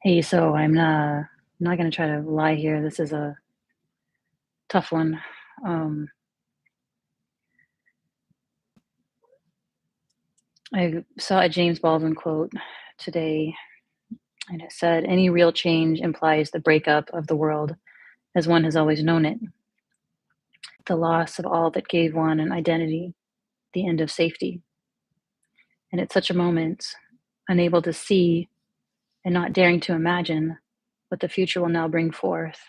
Hey, so I'm not gonna try to lie here. This is a tough one. Um, I saw a James Baldwin quote today, and it said, "Any real change implies the breakup of the world as one has always known it, the loss of all that gave one an identity, the end of safety." And at such a moment, unable to see and not daring to imagine what the future will now bring forth,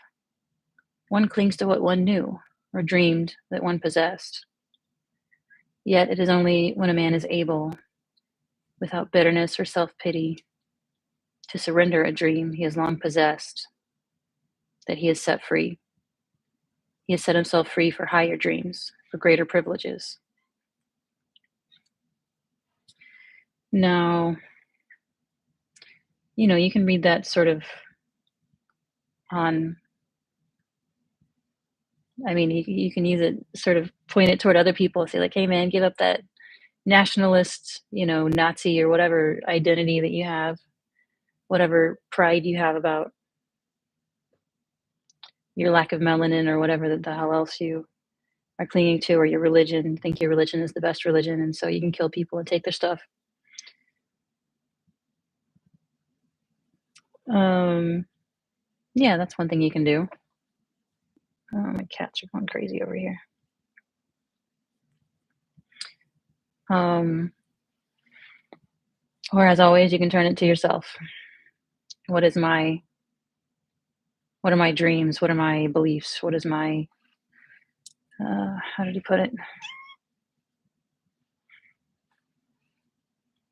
one clings to what one knew or dreamed that one possessed. Yet it is only when a man is able, without bitterness or self pity, to surrender a dream he has long possessed, that he is set free. He has set himself free for higher dreams, for greater privileges. Now, you can read that sort of on, you can use it, sort of point it toward other people, say, like, hey, man, give up that nationalist, Nazi or whatever identity that you have, whatever pride you have about your lack of melanin or whatever the hell else you are clinging to, or your religion, think your religion is the best religion, and so you can kill people and take their stuff. Um, yeah, that's one thing you can do. Oh, my cats are going crazy over here. Um, or as always, you can turn it to yourself. What is my what are my dreams? What are my beliefs? What is my how did he put it?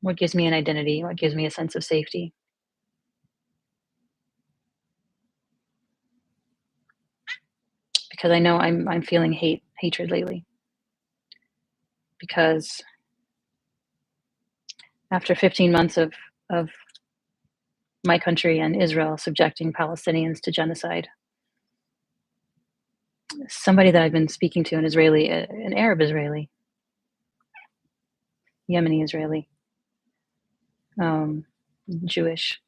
What gives me an identity? What gives me a sense of safety? Because I know I'm feeling hatred lately. Because after 15 months of my country and Israel subjecting Palestinians to genocide, somebody that I've been speaking to, an Israeli, an Arab Israeli, Yemeni Israeli, um, Jewish.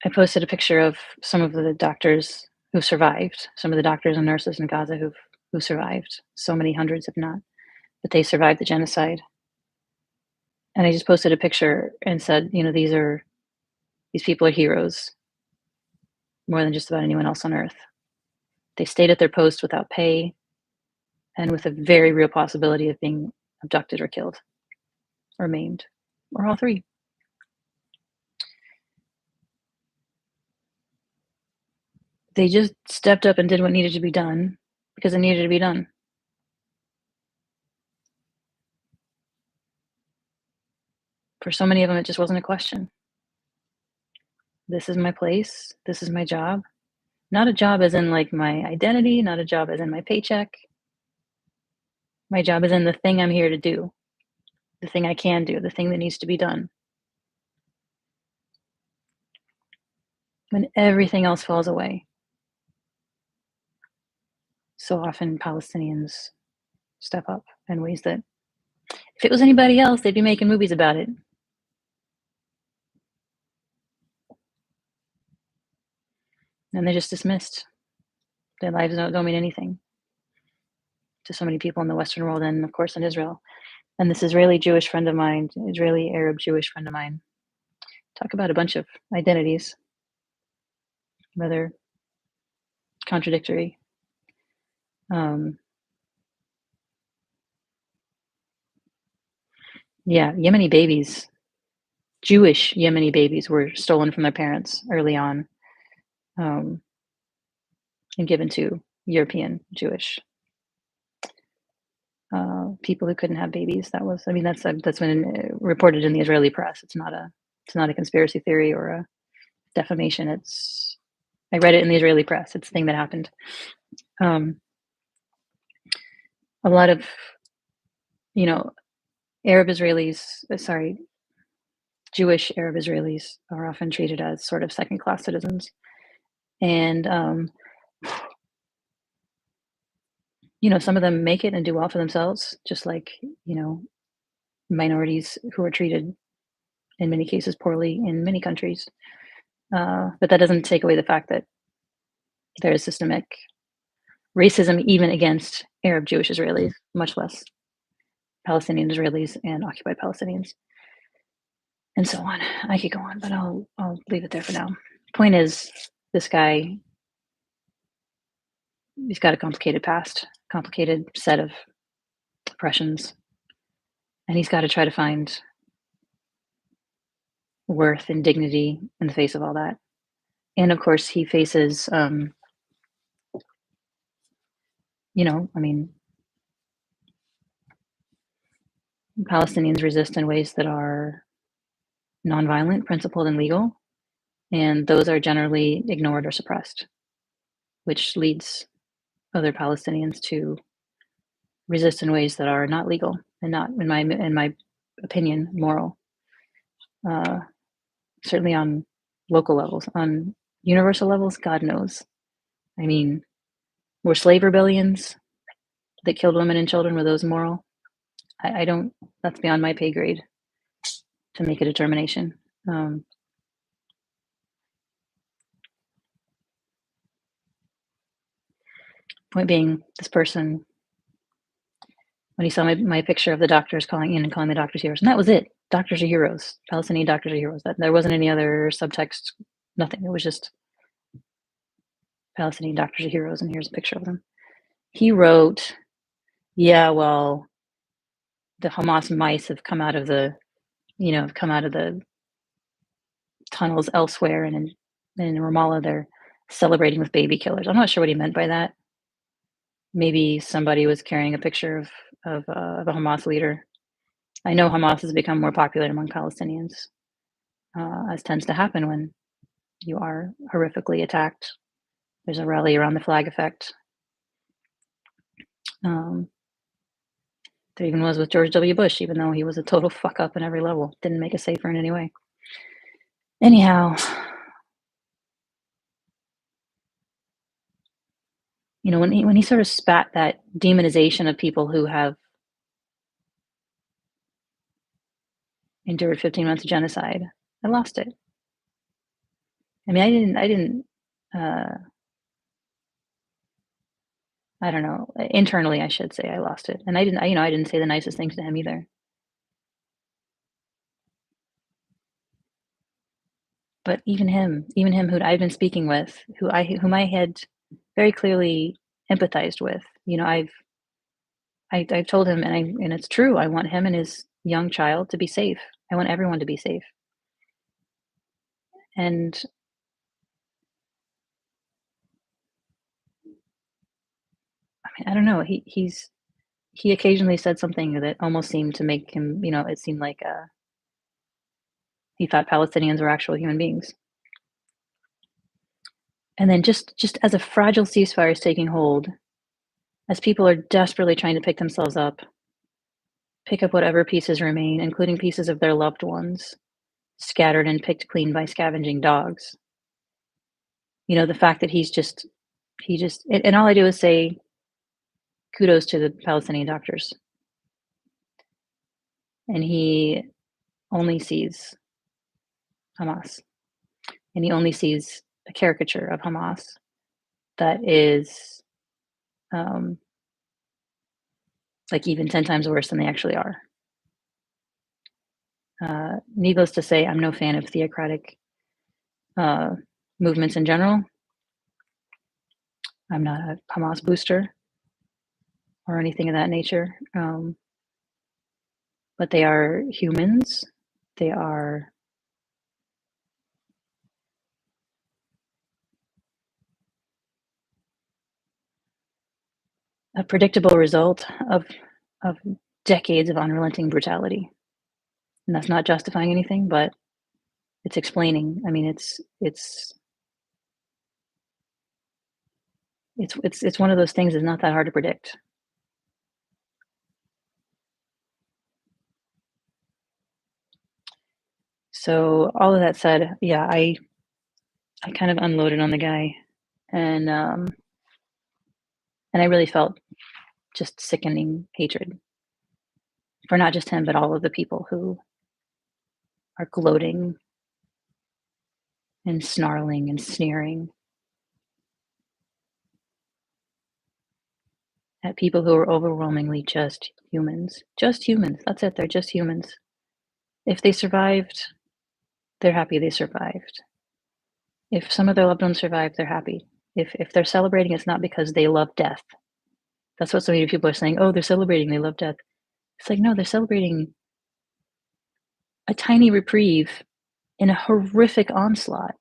I posted a picture of some of the doctors who survived, some of the doctors and nurses in Gaza who survived. So many hundreds, if not, but they survived the genocide. And I just posted a picture and said, these people are heroes more than just about anyone else on earth. They stayed at their post without pay and with a very real possibility of being abducted or killed or maimed or all three. They just stepped up and did what needed to be done because it needed to be done. For so many of them, it just wasn't a question. This is my place. This is my job. Not a job as in like my identity, not a job as in my paycheck. My job is in the thing I'm here to do, the thing I can do, the thing that needs to be done. When everything else falls away. So often Palestinians step up in ways that if it was anybody else, they'd be making movies about it. And they're just dismissed. Their lives don't mean anything to so many people in the Western world and, of course, in Israel. And this Israeli Jewish friend of mine, Israeli Arab Jewish friend of mine, talk about a bunch of identities, rather contradictory. Yeah, Yemeni babies, Jewish Yemeni babies were stolen from their parents early on, and given to European Jewish people who couldn't have babies. That's been reported in the Israeli press. It's not a conspiracy theory or a defamation. I read it in the Israeli press. It's a thing that happened. Um, a lot of Arab Israelis, Jewish Arab Israelis are often treated as sort of second class citizens, and some of them make it and do well for themselves, just like, minorities who are treated in many cases poorly in many countries. But that doesn't take away the fact that there is systemic racism even against Arab Jewish Israelis, much less Palestinian Israelis and occupied Palestinians, and so on. I could go on, but I'll leave it there for now. Point is, this guy, he's got a complicated past, complicated set of oppressions, and he's got to try to find worth and dignity in the face of all that. And of course, he faces, I mean, Palestinians resist in ways that are nonviolent, principled, and legal, and those are generally ignored or suppressed, which leads other Palestinians to resist in ways that are not legal and not, in my opinion, moral. Certainly on local levels. On universal levels, God knows. I mean, were slave rebellions that killed women and children, were those moral? I don't. That's beyond my pay grade to make a determination. Point being, this person, when he saw my picture of the doctors calling in and calling the doctors heroes, and that was it. Doctors are heroes. Palestinian doctors are heroes. That there wasn't any other subtext. Nothing. It was just Palestinian doctors are heroes, and here's a picture of them. He wrote, "Yeah, well, the Hamas mice have come out of the tunnels elsewhere, and in Ramallah they're celebrating with baby killers." I'm not sure what he meant by that. Maybe somebody was carrying a picture of a Hamas leader. I know Hamas has become more popular among Palestinians, as tends to happen when you are horrifically attacked. There's a rally around the flag effect. Um, there even was with George W. Bush, even though he was a total fuck up in every level. Didn't make us safer in any way. Anyhow, when he sort of spat that demonization of people who have endured 15 months of genocide, I lost it. I mean, I didn't, I don't know, internally, I should say I lost it. And I didn't say the nicest things to him either. But even him who I've been speaking with, whom I had very clearly empathized with, I've told him, and it's true, I want him and his young child to be safe. I want everyone to be safe. And I mean, I don't know, he occasionally said something that almost seemed to make him, it seemed like he thought Palestinians were actual human beings. And then just as a fragile ceasefire is taking hold, as people are desperately trying to pick themselves up, pick up whatever pieces remain, including pieces of their loved ones, scattered and picked clean by scavenging dogs. The fact that and all I do is say kudos to the Palestinian doctors. And he only sees Hamas. And he only sees a caricature of Hamas that is like even 10 times worse than they actually are. Needless to say, I'm no fan of theocratic movements in general. I'm not a Hamas booster or anything of that nature. But they are humans. They are a predictable result of decades of unrelenting brutality. And that's not justifying anything, but it's explaining. I mean, it's one of those things that's not that hard to predict. So all of that said, yeah, I kind of unloaded on the guy, and I really felt just sickening hatred for not just him, but all of the people who are gloating and snarling and sneering at people who are overwhelmingly just humans. Just humans. That's it. They're just humans. If they survived, they're happy they survived. If some of their loved ones survived, they're happy. If they're celebrating, it's not because they love death. That's what so many people are saying. Oh, they're celebrating, they love death. It's like, no, they're celebrating a tiny reprieve in a horrific onslaught.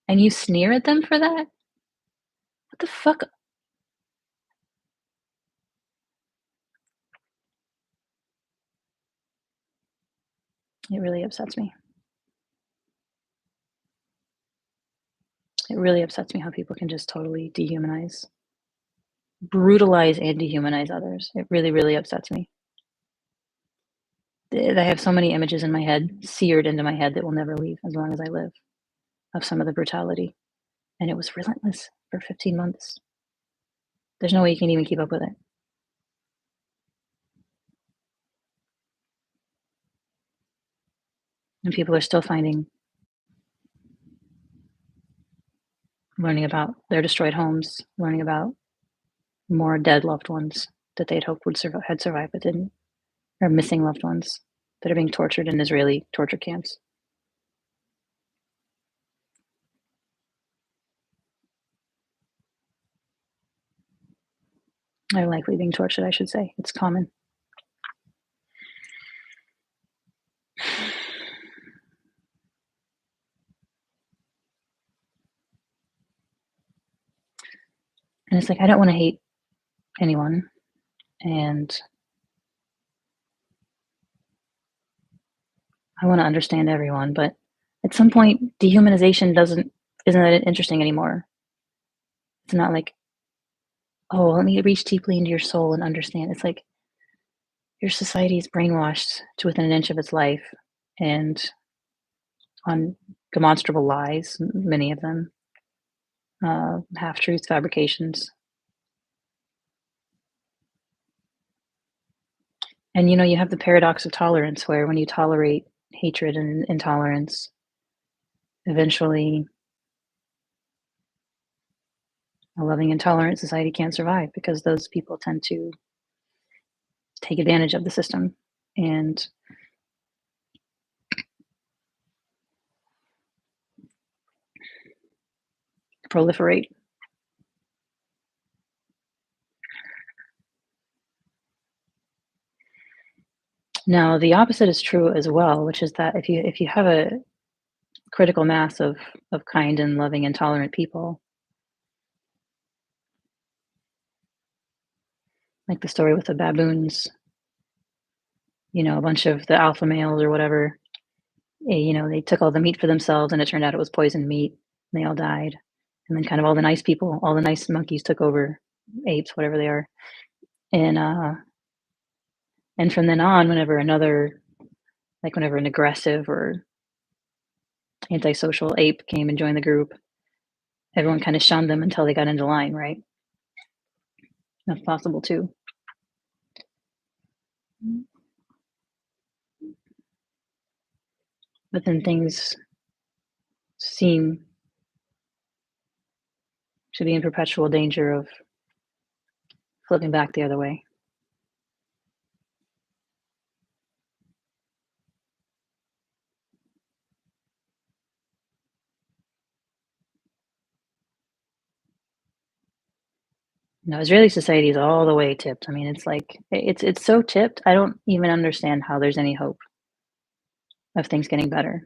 And you sneer at them for that? What the fuck? It really upsets me. It really upsets me how people can just totally dehumanize, brutalize and dehumanize others. It really, really upsets me. I have so many images in my head, seared into my head, that will never leave as long as I live, of some of the brutality. And it was relentless for 15 months. There's no way you can even keep up with it. And people are still learning about their destroyed homes, learning about more dead loved ones that they'd hoped had survived but didn't, or missing loved ones that are being tortured in Israeli torture camps. Are likely being tortured, I should say. It's common. And it's like, I don't want to hate anyone. And I want to understand everyone. But at some point, dehumanization isn't that interesting anymore. It's not like, oh, let me reach deeply into your soul and understand. It's like your society is brainwashed to within an inch of its life and on demonstrable lies, many of them, half truths, fabrications. And you have the paradox of tolerance, where when you tolerate hatred and intolerance, eventually a loving and tolerant society can't survive, because those people tend to take advantage of the system and proliferate. Now, the opposite is true as well, which is that if you have a critical mass of kind and loving and tolerant people, like the story with the baboons, a bunch of the alpha males or whatever, they took all the meat for themselves, and it turned out it was poisoned meat, and they all died. And then kind of all the nice people, all the nice monkeys took over, apes, whatever they are. And from then on, whenever an aggressive or antisocial ape came and joined the group, everyone kind of shunned them until they got into line, right? That's possible too. But then things seem to be in perpetual danger of flipping back the other way. No, Israeli society is all the way tipped. I mean, it's like it's so tipped. I don't even understand how there's any hope of things getting better.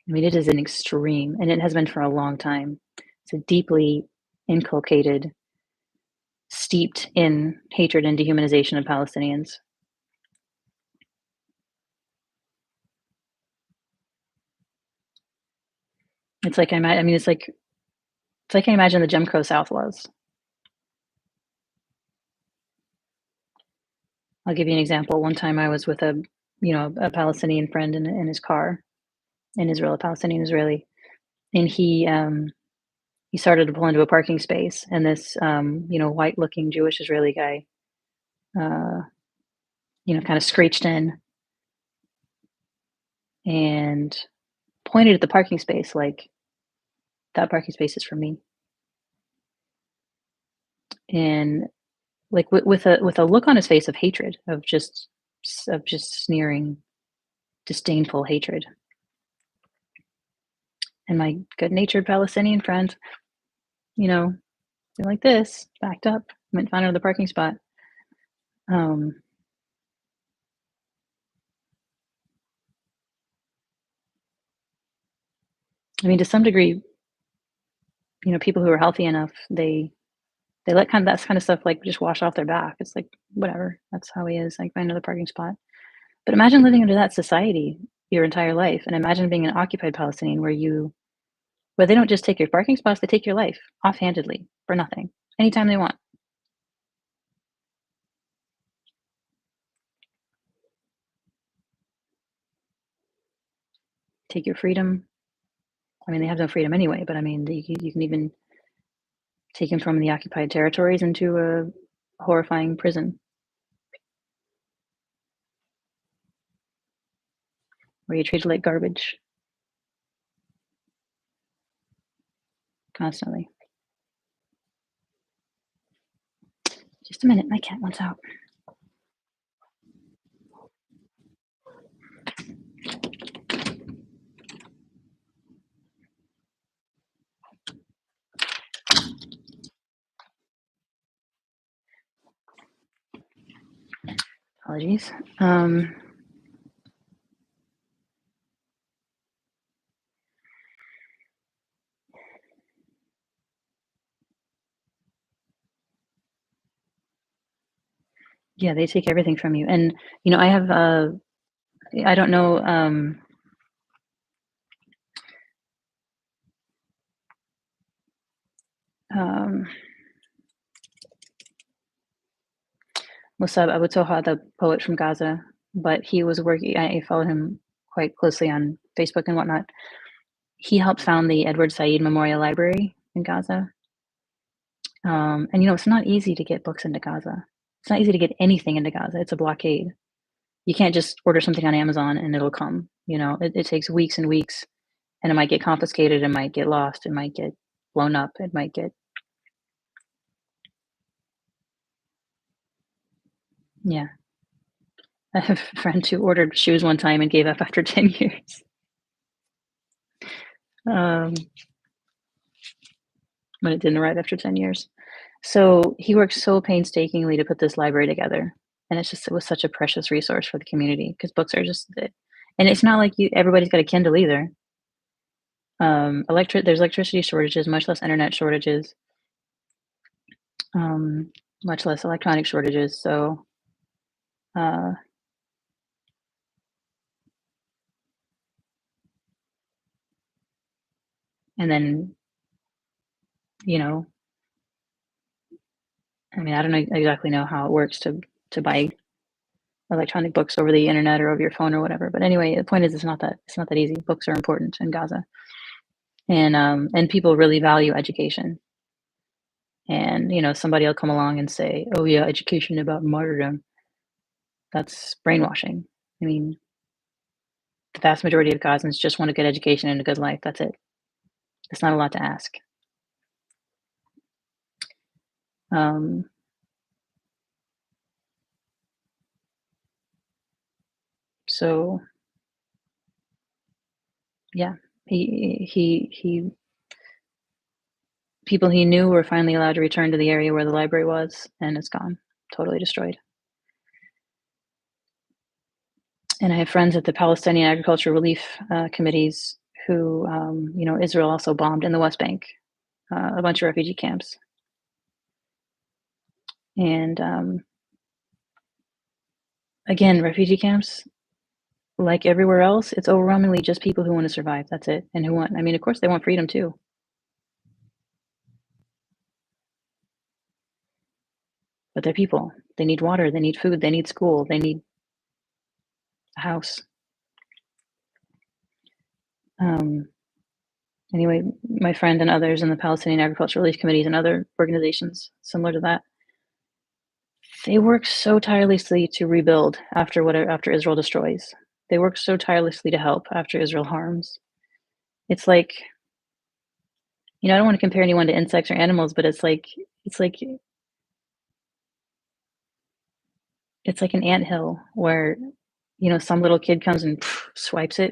I mean, it is an extreme, and it has been for a long time. It's a deeply inculcated, steeped in hatred and dehumanization of Palestinians. It's like I imagine the Jim Crow South was. I'll give you an example. One time I was with a Palestinian friend in his car in Israel, a Palestinian Israeli, and he started to pull into a parking space, and this, white-looking Jewish Israeli guy, uh, kind of screeched in and pointed at the parking space like, "That parking space is for me." And like with a look on his face of hatred, of just sneering, disdainful hatred. And my good-natured Palestinian friend, you know, like this, backed up, went and found another parking spot. Um, I mean, to some degree, people who are healthy enough, they let that kind of stuff like just wash off their back. It's like whatever, that's how he is. Like find another parking spot. But imagine living under that society your entire life, and imagine being an occupied Palestinian where they don't just take your parking spots, they take your life offhandedly for nothing, anytime they want. Take your freedom. I mean, they have no freedom anyway, but I mean, you can even take them from the occupied territories into a horrifying prison where you're treated like garbage constantly. Just a minute, my cat wants out. Apologies. Yeah, they take everything from you. And, I have, I don't know, um, Musab Abu Toha, the poet from Gaza, but he was working, I followed him quite closely on Facebook and whatnot. He helped found the Edward Said Memorial Library in Gaza. And it's not easy to get books into Gaza. It's not easy to get anything into Gaza. It's a blockade. You can't just order something on Amazon and it'll come. It takes weeks and weeks, and it might get confiscated, it might get lost, it might get blown up, it might get, yeah. I have a friend who ordered shoes one time and gave up after 10 years. Um, when it didn't arrive after 10 years. So he worked so painstakingly to put this library together. And it was such a precious resource for the community because books are just, and it's not like everybody's got a Kindle either. There's electricity shortages, much less internet shortages, um, much less electronic shortages. So, uh, and then, you know, I mean, I don't exactly know how it works to buy electronic books over the internet or over your phone or whatever. But anyway, the point is, it's not that easy. Books are important in Gaza, and people really value education. And somebody will come along and say, "Oh yeah, education about martyrdom." That's brainwashing. I mean, the vast majority of Gazans just want a good education and a good life. That's it. It's not a lot to ask. Um, so yeah, he people he knew were finally allowed to return to the area where the library was, and it's gone, totally destroyed. And I have friends at the Palestinian Agriculture Relief Committees who, Israel also bombed in the West Bank, a bunch of refugee camps. And again, refugee camps, like everywhere else, it's overwhelmingly just people who want to survive. That's it. And I mean, of course, they want freedom too. But they're people. They need water, they need food, they need school, they need a house. Um, Anyway, my friend and others in the Palestinian Agricultural Relief Committees and other organizations similar to that, they work so tirelessly to rebuild after Israel destroys. They work so tirelessly to help after Israel harms. It's like, I don't want to compare anyone to insects or animals, but it's like it's like an anthill where, some little kid comes and swipes it,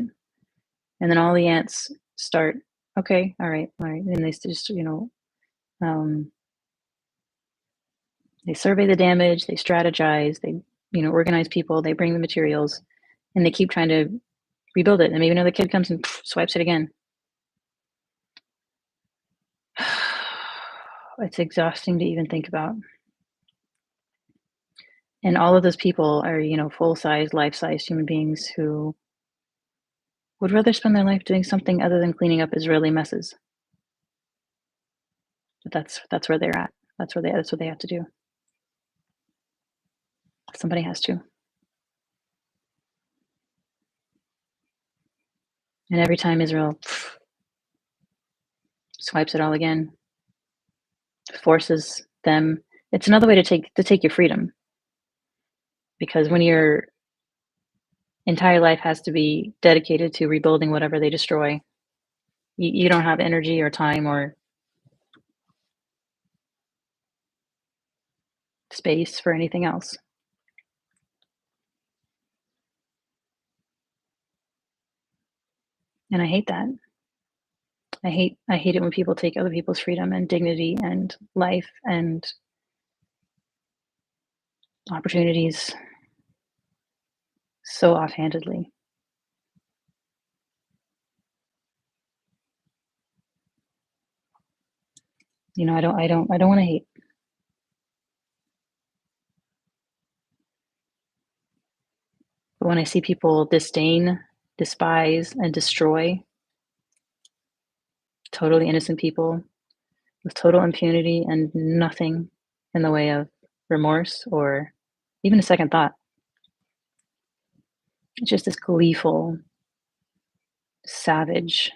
and then all the ants start, okay, all right, and they just, um, they survey the damage, they strategize, they, organize people, they bring the materials, and they keep trying to rebuild it. And maybe another kid comes and swipes it again. It's exhausting to even think about. And all of those people are, full size, life size human beings who would rather spend their life doing something other than cleaning up Israeli messes. But that's where they're at. That's what they have to do. Somebody has to. And every time Israel swipes it all again, forces them, it's another way to take your freedom. Because when your entire life has to be dedicated to rebuilding whatever they destroy, you don't have energy or time or space for anything else. And I hate that. I hate it when people take other people's freedom and dignity and life and opportunities so offhandedly. I don't want to hate. But when I see people disdain, despise, and destroy totally innocent people with total impunity and nothing in the way of remorse or even a second thought, it's just this gleeful, savage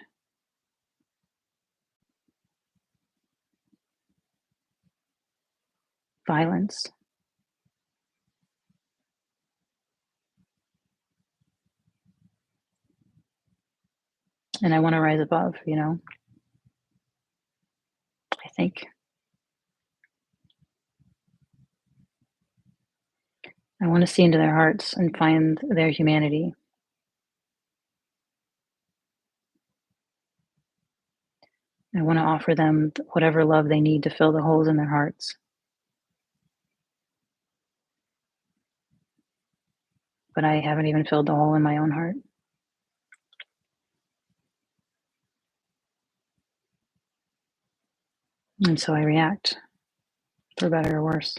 violence. And I want to rise above, I think. I want to see into their hearts and find their humanity. I want to offer them whatever love they need to fill the holes in their hearts. But I haven't even filled the hole in my own heart. And so I react, for better or worse.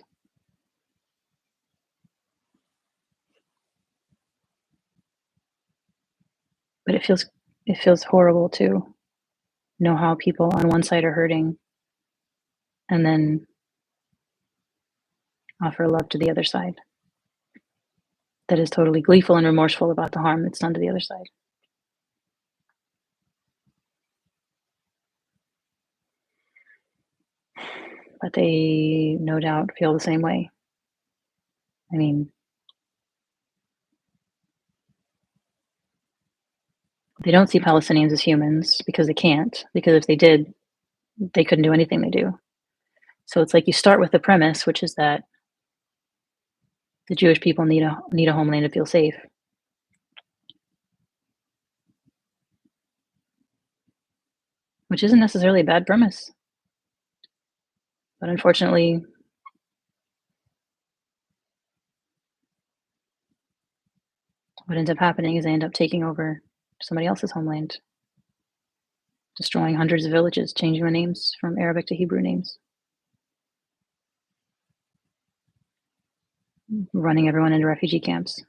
But it feels horrible to know how people on one side are hurting and then offer love to the other side that is totally gleeful and remorseful about the harm that's done to the other side. But they no doubt feel the same way. I mean, they don't see Palestinians as humans because they can't, because if they did, they couldn't do anything they do. So it's like you start with the premise, which is that the Jewish people need a homeland to feel safe. Which isn't necessarily a bad premise. But unfortunately, what ends up happening is they end up taking over somebody else's homeland, destroying hundreds of villages, changing the names from Arabic to Hebrew names, running everyone into refugee camps.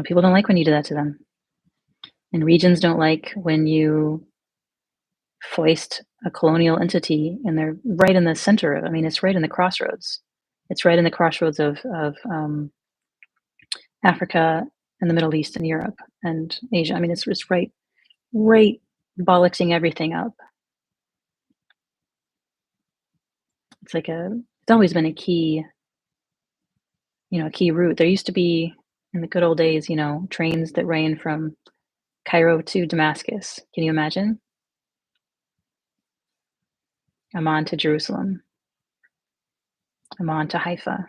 People don't like when you do that to them. And regions don't like when you foist a colonial entity and they're right in the center of, I mean, it's right in the crossroads. It's right in the crossroads of Africa and the Middle East and Europe and Asia. I mean, it's right bollocksing everything up. It's like it's always been a key, a key route. There used to be in the good old days, trains that ran from Cairo to Damascus. Can you imagine? Amman to Jerusalem, Amman to Haifa,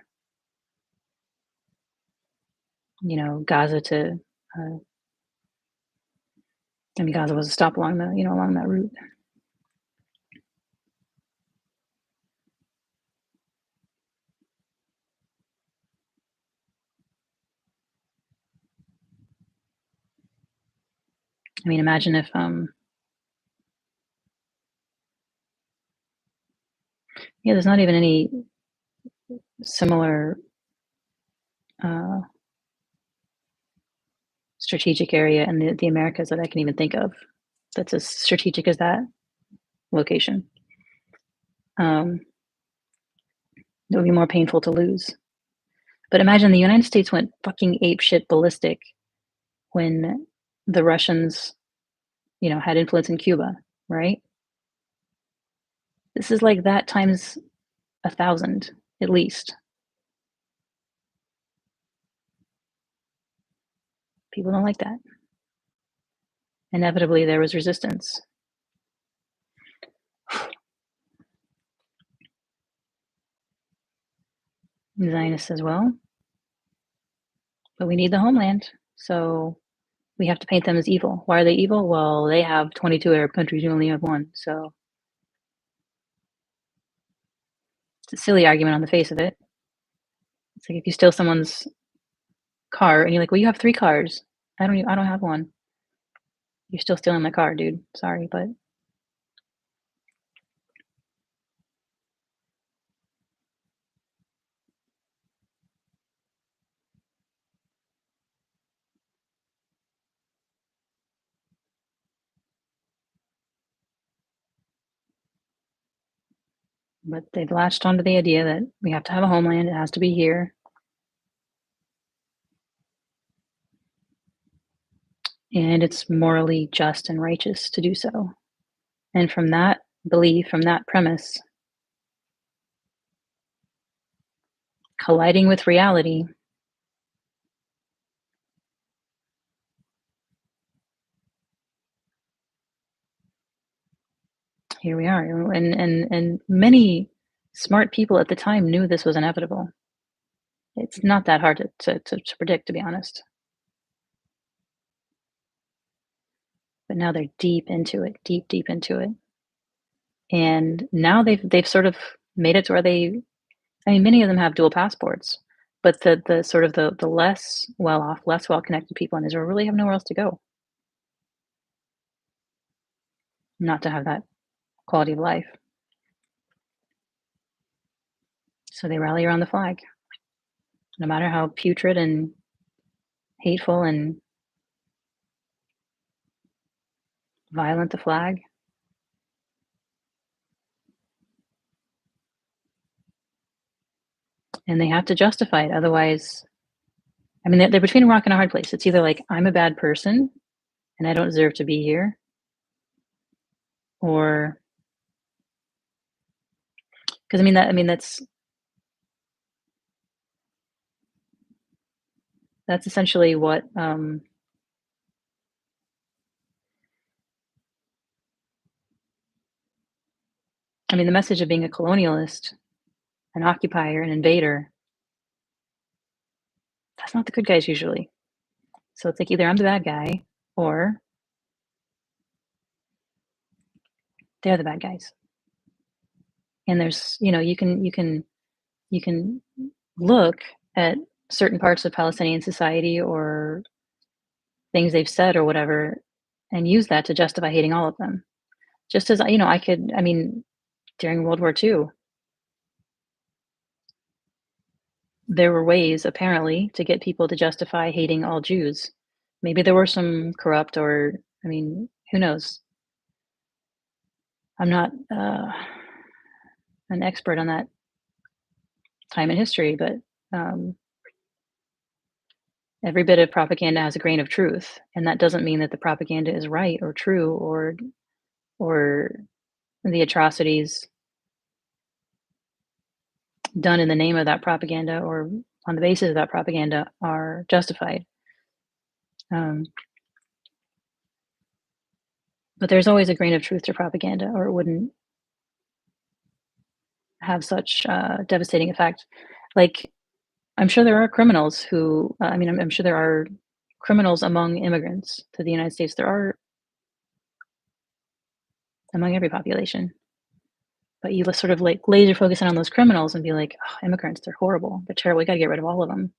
Gaza to, uh, I mean, Gaza was a stop along along that route. I mean, imagine if, yeah, there's not even any similar uh, strategic area in the Americas that I can even think of that's as strategic as that location. Um, it would be more painful to lose. But imagine the United States went fucking ape shit ballistic when the Russians, had influence in Cuba, right? This is like that times 1,000 at least. People don't like that. Inevitably, there was resistance. The Zionist says, well, but we need the homeland. So we have to paint them as evil. Why are they evil? Well, they have 22 Arab countries, you only have one. So it's a silly argument on the face of it. It's like if you steal someone's car and you're like, well, you have three cars. I don't have one. You're still stealing my car, dude. Sorry, but they've latched onto the idea that we have to have a homeland. It has to be here. And it's morally just and righteous to do so. And from that belief, from that premise, colliding with reality, here we are. And many smart people at the time knew this was inevitable. It's not that hard to predict, to be honest. But now they're deep into it, deep into it. And now they've sort of made it to where I mean, many of them have dual passports, but the sort of the less well off, less well connected people in Israel really have nowhere else to go, not to have that quality of life. So they rally around the flag, no matter how putrid and hateful and violent the flag. And they have to justify it. Otherwise, I mean, they're between a rock and a hard place. It's either like, I'm a bad person and I don't deserve to be here, or because I mean, that's essentially what, I mean, the message of being a colonialist, an occupier, an invader, that's not the good guys usually. So it's like either I'm the bad guy or they're the bad guys. And there's, you can look at certain parts of Palestinian society or things they've said or whatever and use that to justify hating all of them. Just as, I mean, during World War II, there were ways apparently to get people to justify hating all Jews. Maybe there were some corrupt or, I mean, who knows? I'm not an expert on that time in history, but um, Every bit of propaganda has a grain of truth, and that doesn't mean that the propaganda is right or true or the atrocities done in the name of that propaganda or on the basis of that propaganda are justified. Um, but there's always a grain of truth to propaganda, or it wouldn't have such devastating effect. Like, I'm sure there are criminals who, I mean, I'm sure there are criminals among immigrants to the United States. There are among every population. But you sort of like laser focus in on those criminals and be like, oh, immigrants, they're horrible, they're terrible. We got to get rid of all of them.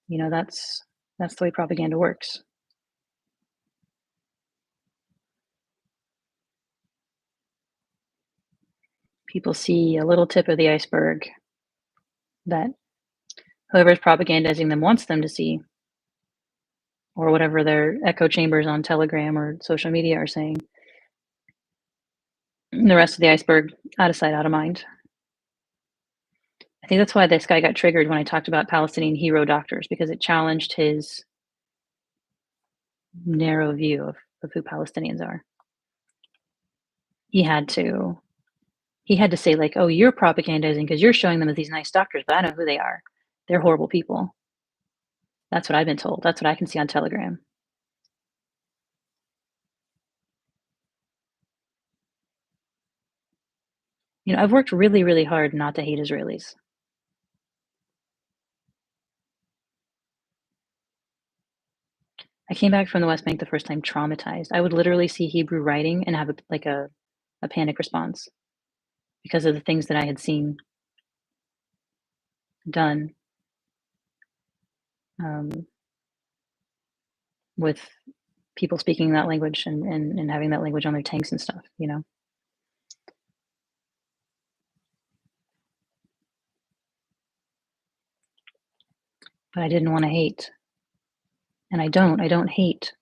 That's the way propaganda works. People see a little tip of the iceberg that whoever's propagandizing them wants them to see, or whatever their echo chambers on Telegram or social media are saying. The rest of the iceberg, out of sight, out of mind. I think that's why this guy got triggered when I talked about Palestinian hero doctors, because it challenged his narrow view of who Palestinians are. He had to he had to say like, "Oh, you're propagandizing because you're showing them as these nice doctors, but I know who they are. They're horrible people." That's what I've been told. That's what I can see on Telegram. I've worked really, really hard not to hate Israelis. I came back from the West Bank the first time traumatized. I would literally see Hebrew writing and have a panic response because of the things that I had seen done um, with people speaking that language and having that language on their tanks and stuff. But I didn't want to hate. And I don't. I don't hate.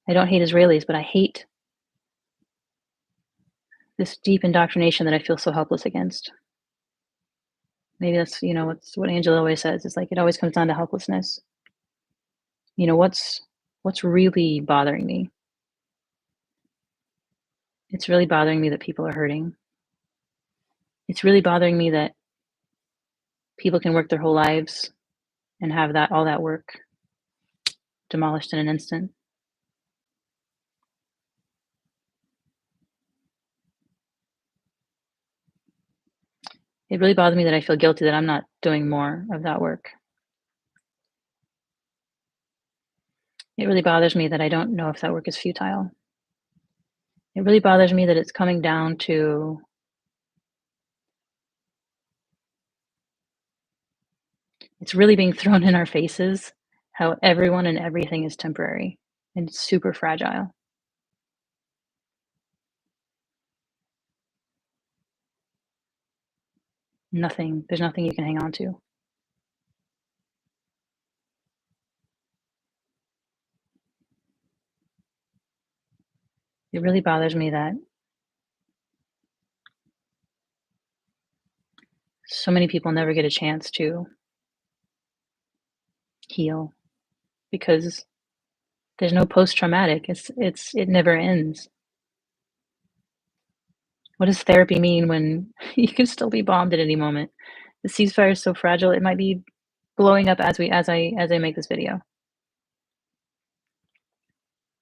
I don't hate Israelis, but I hate this deep indoctrination that I feel so helpless against. Maybe that's what Angela always says. It's like it always comes down to helplessness. What's really bothering me? It's really bothering me that people are hurting. It's really bothering me that people can work their whole lives and have that all that work demolished in an instant. It really bothers me that I feel guilty that I'm not doing more of that work. It really bothers me that I don't know if that work is futile. It really bothers me that it's coming down to it's really being thrown in our faces how everyone and everything is temporary and super fragile. There's nothing you can hang on to. It really bothers me that so many people never get a chance to heal because there's no post traumatic. It never ends. What does therapy mean when you can still be bombed at any moment? The ceasefire is so fragile. It might be blowing up as I make this video.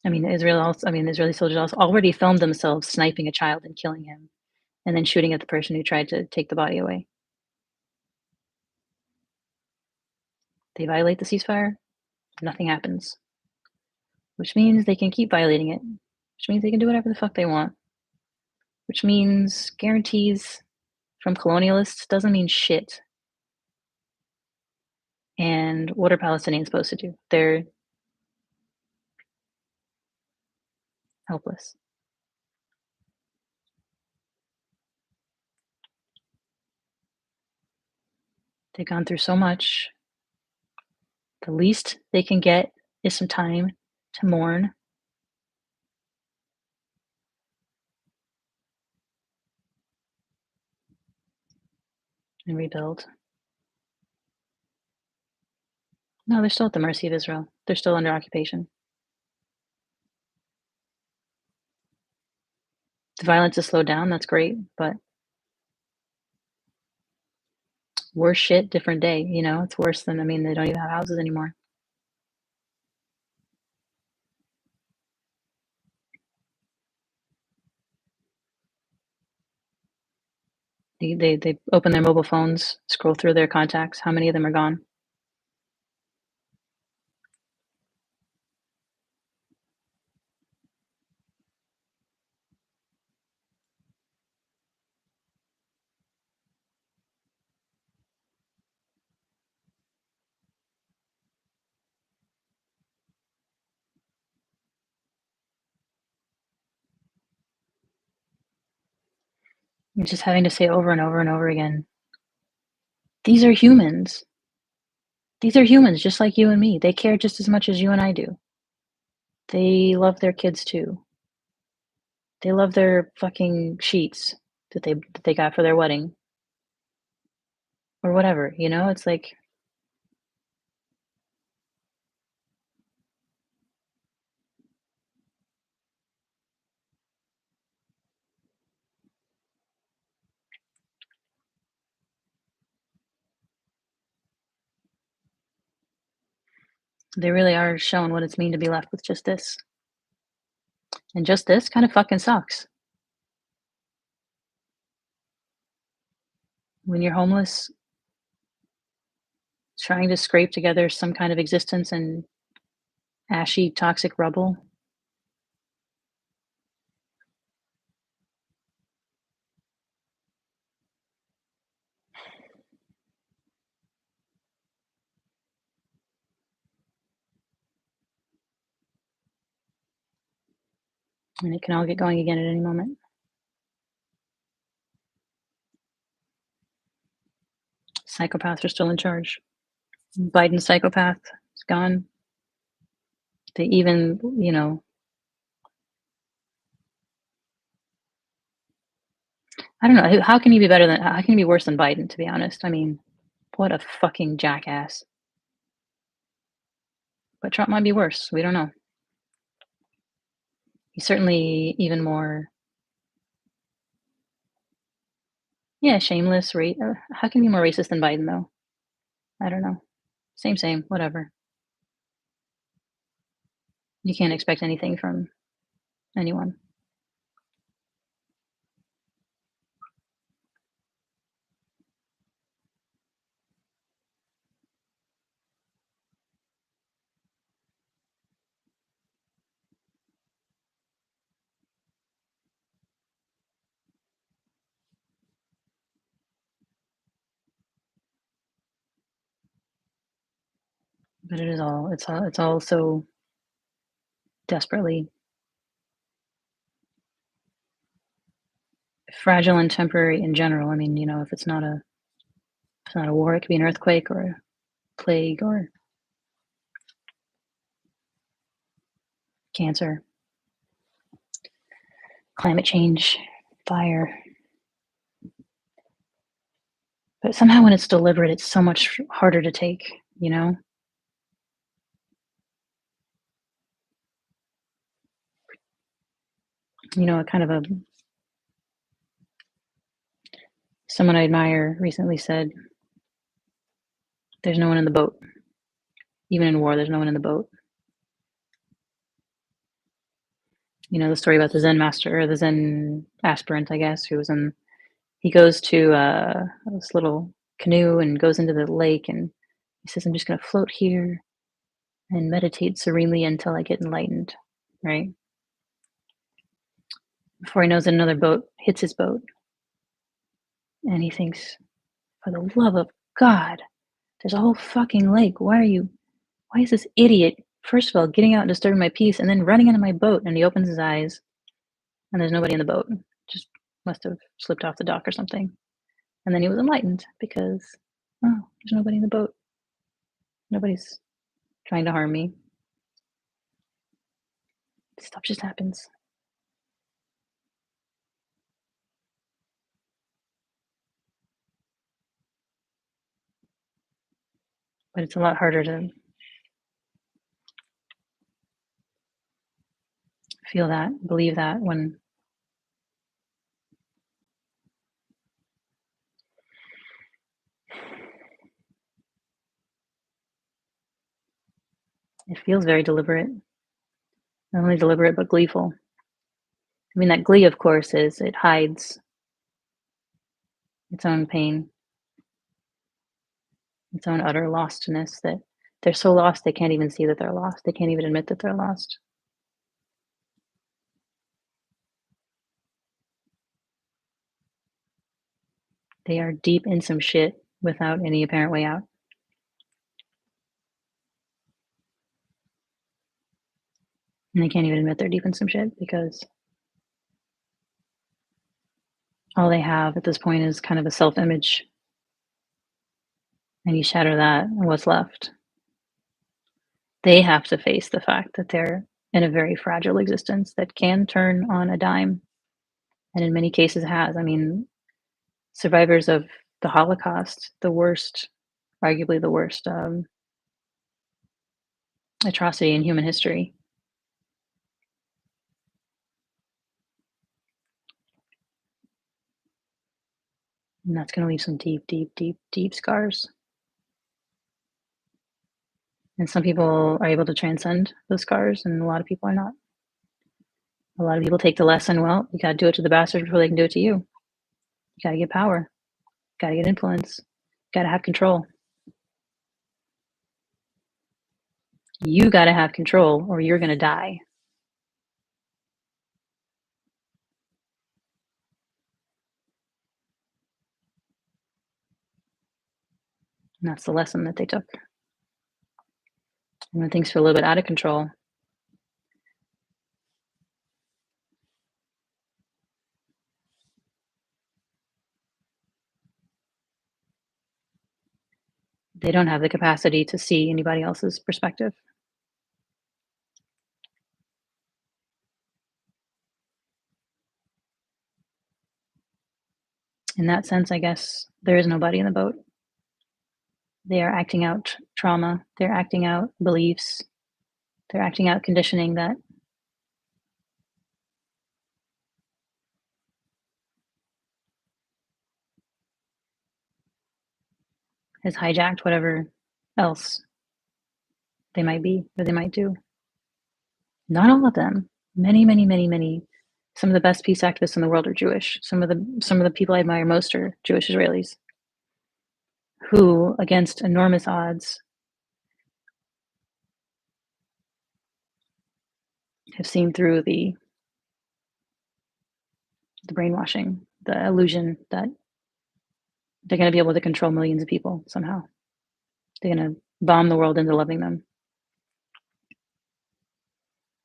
Israeli soldiers also already filmed themselves sniping a child and killing him, and then shooting at the person who tried to take the body away. They violate the ceasefire, nothing happens, which means they can keep violating it, which means they can do whatever the fuck they want, which means guarantees from colonialists doesn't mean shit. And what are Palestinians supposed to do? They're helpless. They've gone through so much. The least they can get is some time to mourn and rebuild. No, they're still at the mercy of Israel. They're still under occupation. The violence has slowed down, that's great, but worse shit, different day, you know? It's worse than, I mean, they don't even have houses anymore. They open their mobile phones, scroll through their contacts. How many of them are gone? You're just having to say over and over and over again, these are humans. These are humans just like you and me. They care just as much as you and I do. They love their kids too. They love their fucking sheets that they got for their wedding or whatever, you know? It's like they really are showing what it's mean to be left with just this. And just this kind of fucking sucks. When you're homeless, trying to scrape together some kind of existence in ashy, toxic rubble, and it can all get going again at any moment. Psychopaths are still in charge. Biden's psychopath is gone. They even, you know, I don't know. How can you be better than, how can you be worse than Biden, to be honest? I mean, what a fucking jackass. But Trump might be worse. We don't know. He's certainly even more, yeah, shameless. How can you be more racist than Biden, though? I don't know. Same, whatever. You can't expect anything from anyone. But it's all so desperately fragile and temporary in general. I mean, you know, if it's not a war, it could be an earthquake or a plague or cancer, climate change, fire. But somehow when it's deliberate, it's so much harder to take, you know? You know, a kind of a someone I admire recently said, there's no one in the boat. Even in war, there's no one in the boat. You know, the story about the Zen master or the Zen aspirant, I guess, he goes to this little canoe and goes into the lake and he says, I'm just going to float here and meditate serenely until I get enlightened, right? Before he knows it, another boat hits his boat. And he thinks, for the love of God, there's a whole fucking lake. Why is this idiot, first of all, getting out and disturbing my peace and then running into my boat? And he opens his eyes and there's nobody in the boat. Just must have slipped off the dock or something. And then he was enlightened because, oh, there's nobody in the boat. Nobody's trying to harm me. Stuff just happens. But it's a lot harder to feel that, believe that when it feels very deliberate. Not only deliberate, but gleeful. I mean, that glee, of course, is it hides its own pain, its own utter lostness that they're so lost they can't even see that they're lost. They can't even admit that they're lost. They are deep in some shit without any apparent way out. And they can't even admit they're deep in some shit because all they have at this point is kind of a self image. And you shatter that, and what's left? They have to face the fact that they're in a very fragile existence that can turn on a dime, and in many cases has. I mean, survivors of the Holocaust, the worst, arguably the worst atrocity in human history, and that's going to leave some deep, deep, deep, deep scars. And some people are able to transcend those scars, and a lot of people are not. A lot of people take the lesson, well, you got to do it to the bastards before they can do it to you. You got to get power, got to get influence, got to have control. You got to have control, or you're going to die. And that's the lesson that they took. And when things feel a little bit out of control, they don't have the capacity to see anybody else's perspective. In that sense, I guess there is nobody in the boat. They are acting out trauma, they're acting out beliefs, they're acting out conditioning that has hijacked whatever else they might be or they might do. Not all of them. Many, many, many, many. Some of the best peace activists in the world are Jewish. Some of the people I admire most are Jewish Israelis who, against enormous odds, have seen through the brainwashing, the illusion that they're going to be able to control millions of people somehow. They're going to bomb the world into loving them.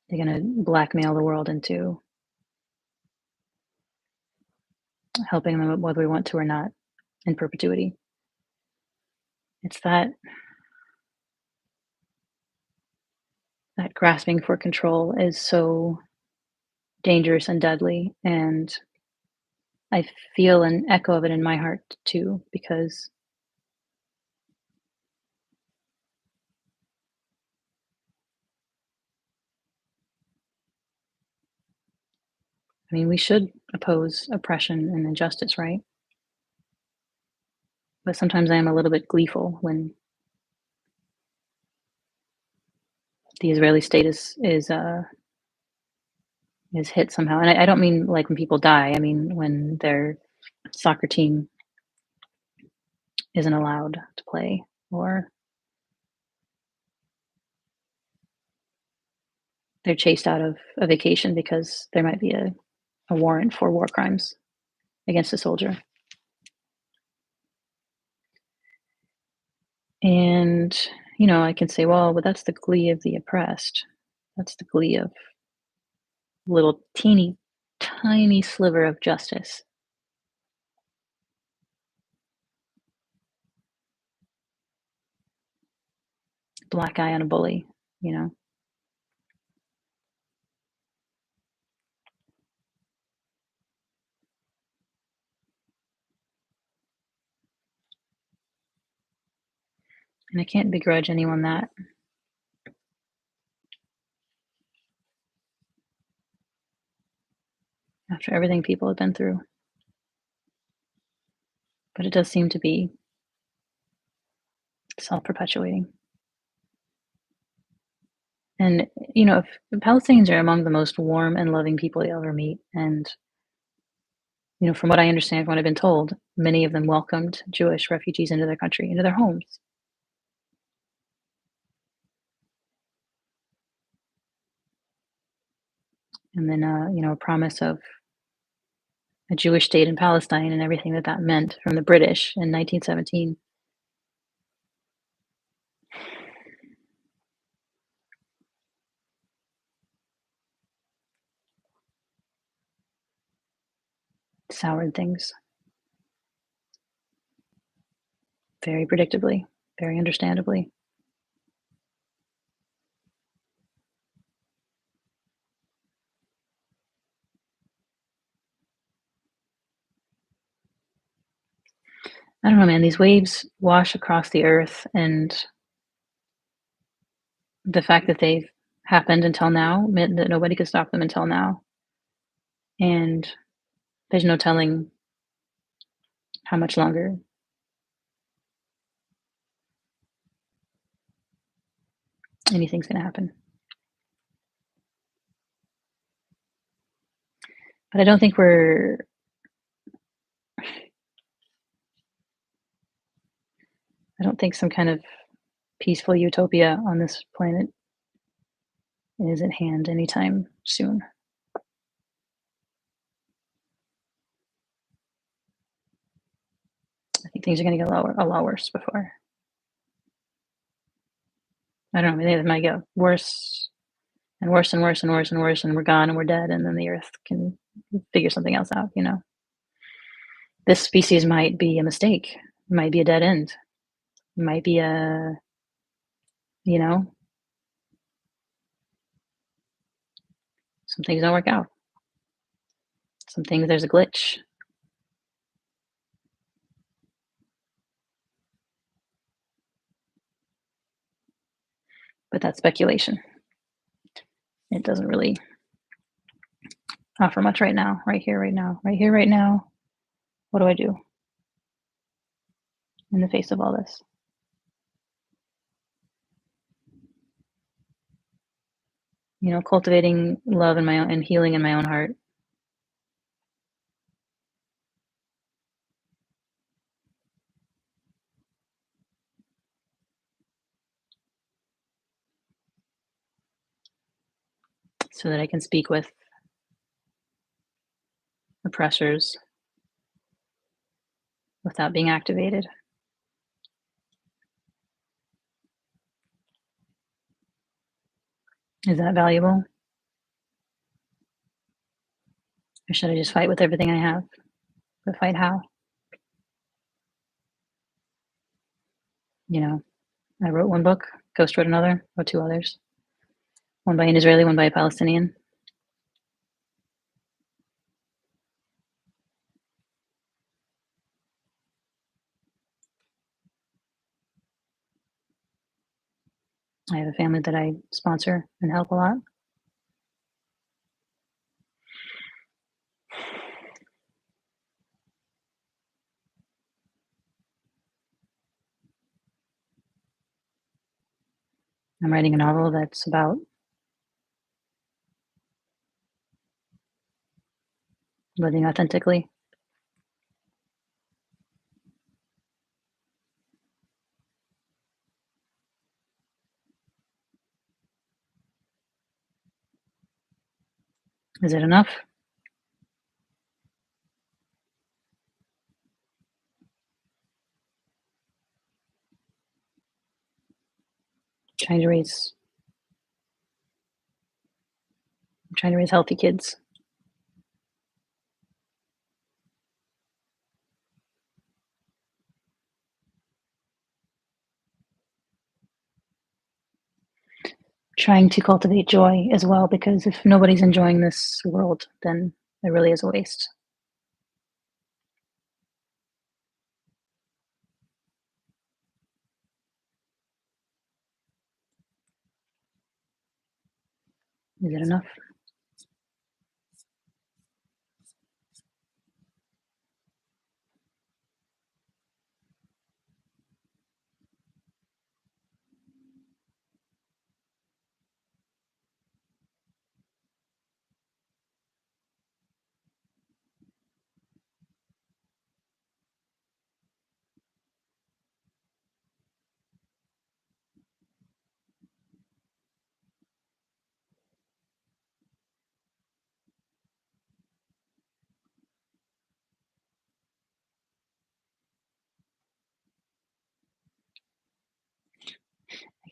They're going to blackmail the world into helping them whether we want to or not in perpetuity. It's that grasping for control is so dangerous and deadly, and I feel an echo of it in my heart too because I mean we should oppose oppression and injustice, right? But sometimes I am a little bit gleeful when the Israeli state is hit somehow. And I don't mean like when people die. I mean when their soccer team isn't allowed to play, or they're chased out of a vacation because there might be a warrant for war crimes against a soldier. And I can say, well, but that's the glee of the oppressed. That's the glee of little teeny tiny sliver of justice. Black eye on a bully, you know. And I can't begrudge anyone that. after everything people have been through. But it does seem to be self-perpetuating. And, if the Palestinians are among the most warm and loving people you'll ever meet, and, from what I understand, from what I've been told, many of them welcomed Jewish refugees into their country, into their homes. And then, a promise of a Jewish state in Palestine and everything that that meant from the British in 1917. Soured things very predictably, very understandably. I don't know, man. These waves wash across the earth, and the fact that they've happened until now meant that nobody could stop them until now. And there's no telling how much longer anything's going to happen. But I don't think some kind of peaceful utopia on this planet is at hand anytime soon. I think things are going to get a lot worse before. I don't know. They might get worse and worse and worse and worse and worse, and we're gone and we're dead, and then the Earth can figure something else out. This species might be a mistake, might be a dead end, might be you know, some things don't work out. Some things there's a glitch, but that's speculation. It doesn't really offer much right now, right here, right now, right here, right now. What do I do in the face of all this? Cultivating love in my own and healing in my own heart. So that I can speak with oppressors without being activated. Is that valuable? Or should I just fight with everything I have? But fight how? I wrote one book, Ghost wrote another, wrote two others. One by an Israeli, one by a Palestinian. I have a family that I sponsor and help a lot. I'm writing a novel that's about living authentically. Is it enough? Trying to raise trying to raise healthy kids. Trying to cultivate joy as well, because if nobody's enjoying this world, then it really is a waste. Is it enough?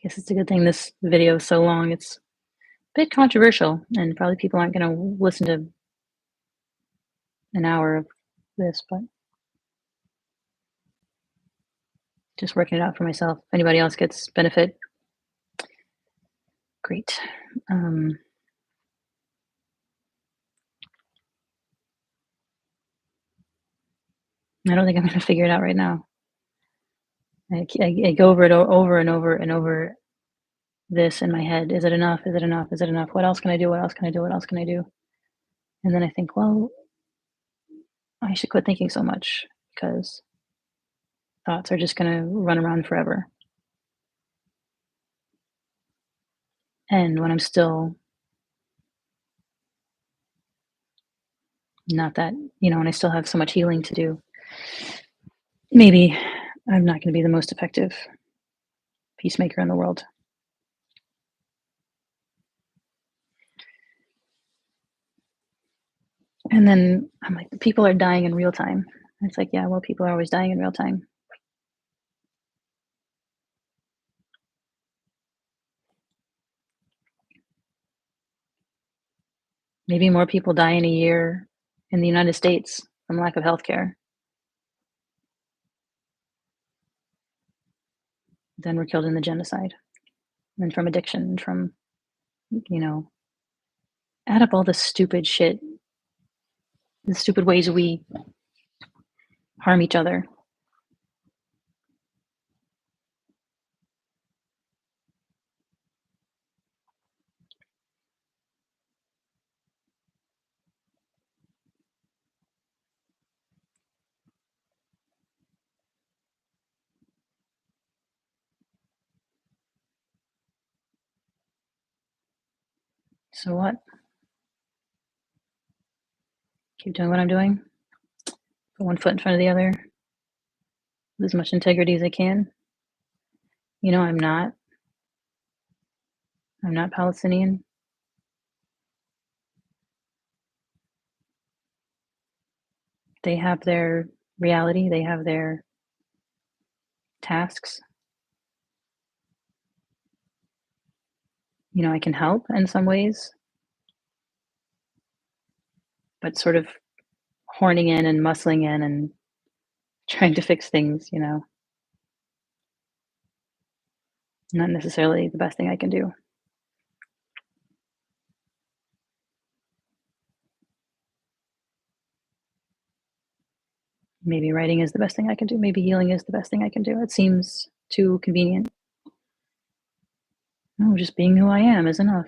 Guess it's a good thing this video is so long. It's a bit controversial, and probably people aren't going to listen to an hour of this, but just working it out for myself. If anybody else gets benefit, great. Um, I don't think I'm going to figure it out right now. I go over it over and over and over this in my head. Is it enough? Is it enough? Is it enough? What else can I do? What else can I do? What else can I do? And then I think, well, I should quit thinking so much because thoughts are just going to run around forever. And when I'm still not that, and I still have so much healing to do, maybe I'm not going to be the most effective peacemaker in the world. And then I'm like, people are dying in real time. It's like, yeah, well, people are always dying in real time. Maybe more people die in a year in the United States from lack of healthcare than were killed in the genocide and from addiction, from, you know, add up all the stupid shit, the stupid ways we harm each other. So what? Keep doing what I'm doing. Put one foot in front of the other with as much integrity as I can. I'm not. I'm not Palestinian. They have their reality. They have their tasks. I can help in some ways, but sort of horning in and muscling in and trying to fix things, not necessarily the best thing I can do. Maybe writing is the best thing I can do. Maybe healing is the best thing I can do. It seems too convenient. No, just being who I am is enough.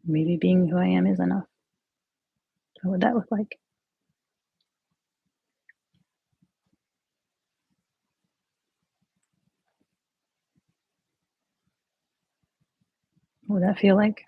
Maybe being who I am is enough. What would that look like? What would that feel like?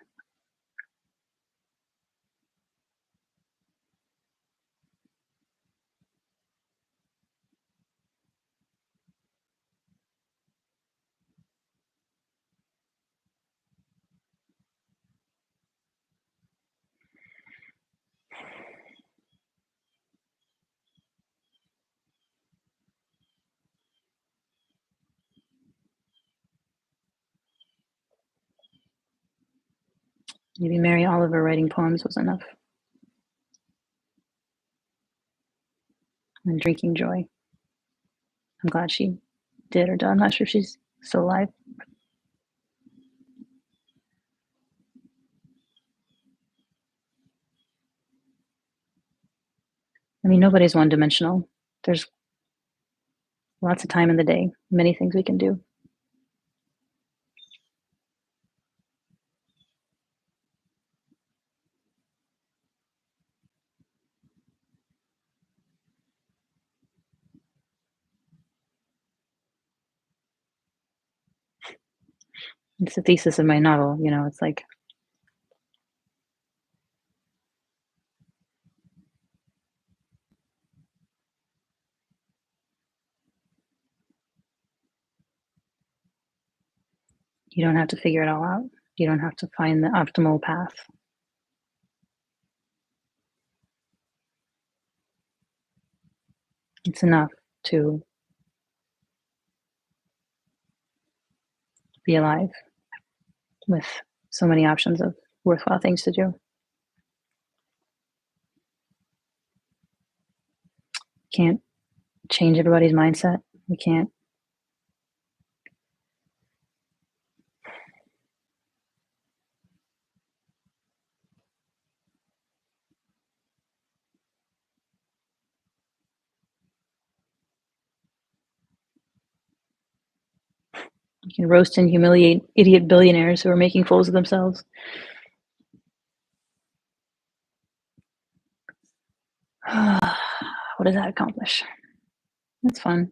Maybe Mary Oliver writing poems was enough. And drinking joy. I'm glad she did or did. I'm not sure if she's still alive. I mean, nobody's one dimensional. There's lots of time in the day, many things we can do. It's the thesis of my novel, it's like you don't have to figure it all out. You don't have to find the optimal path. It's enough to be alive with so many options of worthwhile things to do. Can't change everybody's mindset. We can't. We can roast and humiliate idiot billionaires who are making fools of themselves. What does that accomplish? That's fun.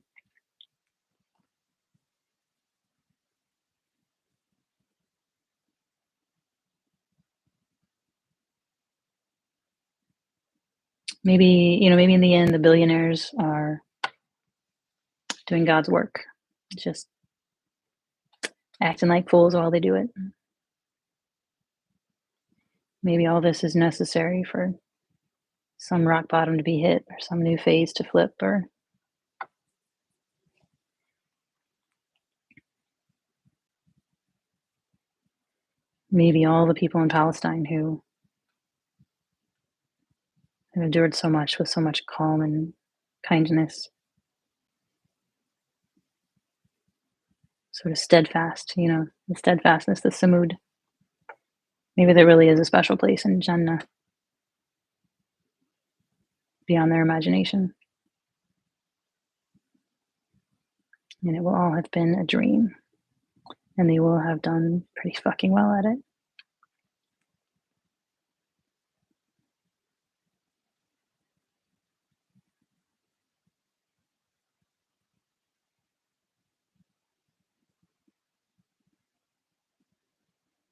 Maybe, maybe in the end, the billionaires are doing God's work, just acting like fools while they do it. Maybe all this is necessary for some rock bottom to be hit or some new phase to flip, or maybe all the people in Palestine who have endured so much with so much calm and kindness, sort of steadfast, the steadfastness, the samud. Maybe there really is a special place in Jannah beyond their imagination. And it will all have been a dream. And they will have done pretty fucking well at it.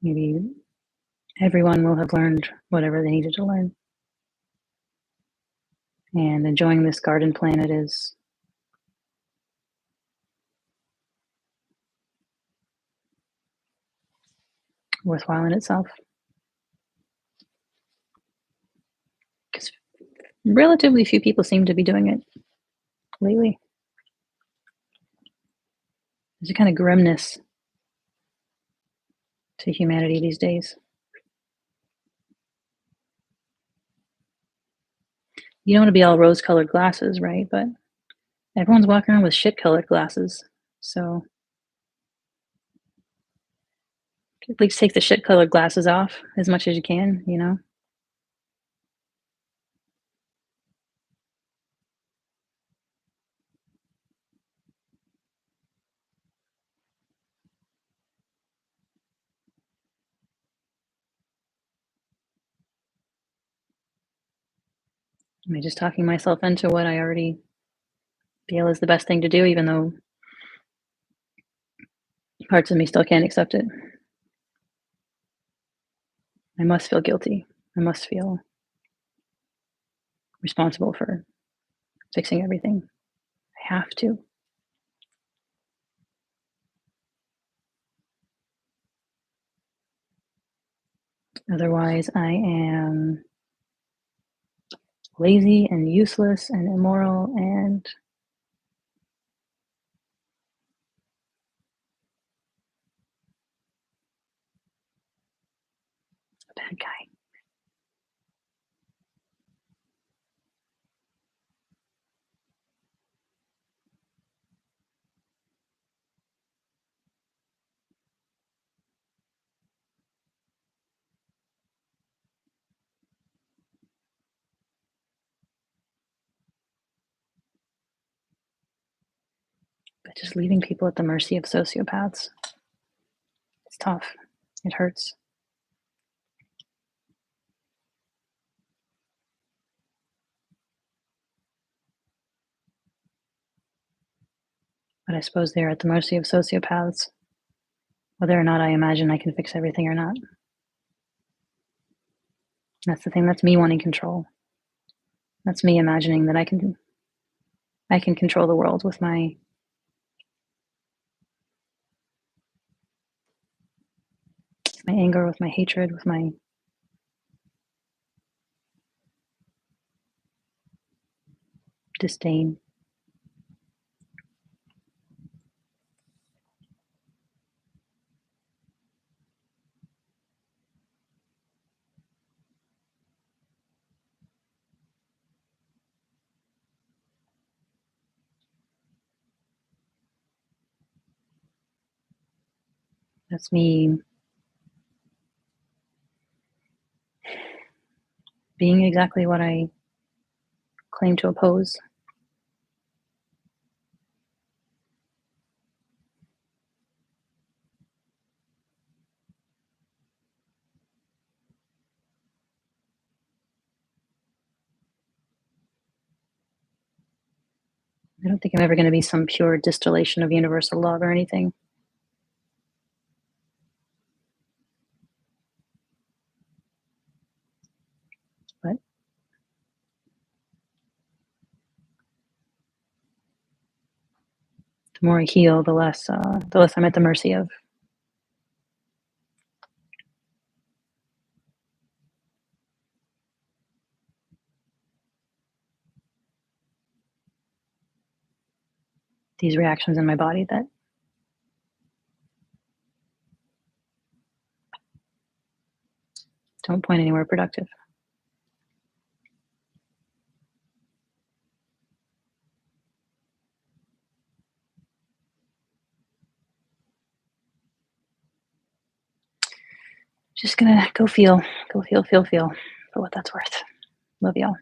Maybe everyone will have learned whatever they needed to learn. And enjoying this garden planet is worthwhile in itself. Because relatively few people seem to be doing it lately. There's a kind of grimness to humanity these days. You don't want to be all rose-colored glasses, right? But everyone's walking around with shit-colored glasses. So at least take the shit-colored glasses off as much as you can, Am I just talking myself into what I already feel is the best thing to do, even though parts of me still can't accept it? I must feel guilty. I must feel responsible for fixing everything. I have to. Otherwise, I am lazy and useless and immoral and a bad guy. But just leaving people at the mercy of sociopaths, it's tough. It hurts. But I suppose they're at the mercy of sociopaths, whether or not I imagine I can fix everything or not. That's the thing. That's me wanting control. That's me imagining that I can control the world with my anger, with my hatred, with my disdain. That's me being exactly what I claim to oppose. I don't think I'm ever going to be some pure distillation of universal love or anything, but the more I heal, the less I'm at the mercy of these reactions in my body that don't point anywhere productive. Just gonna go feel, feel for what that's worth. Love y'all.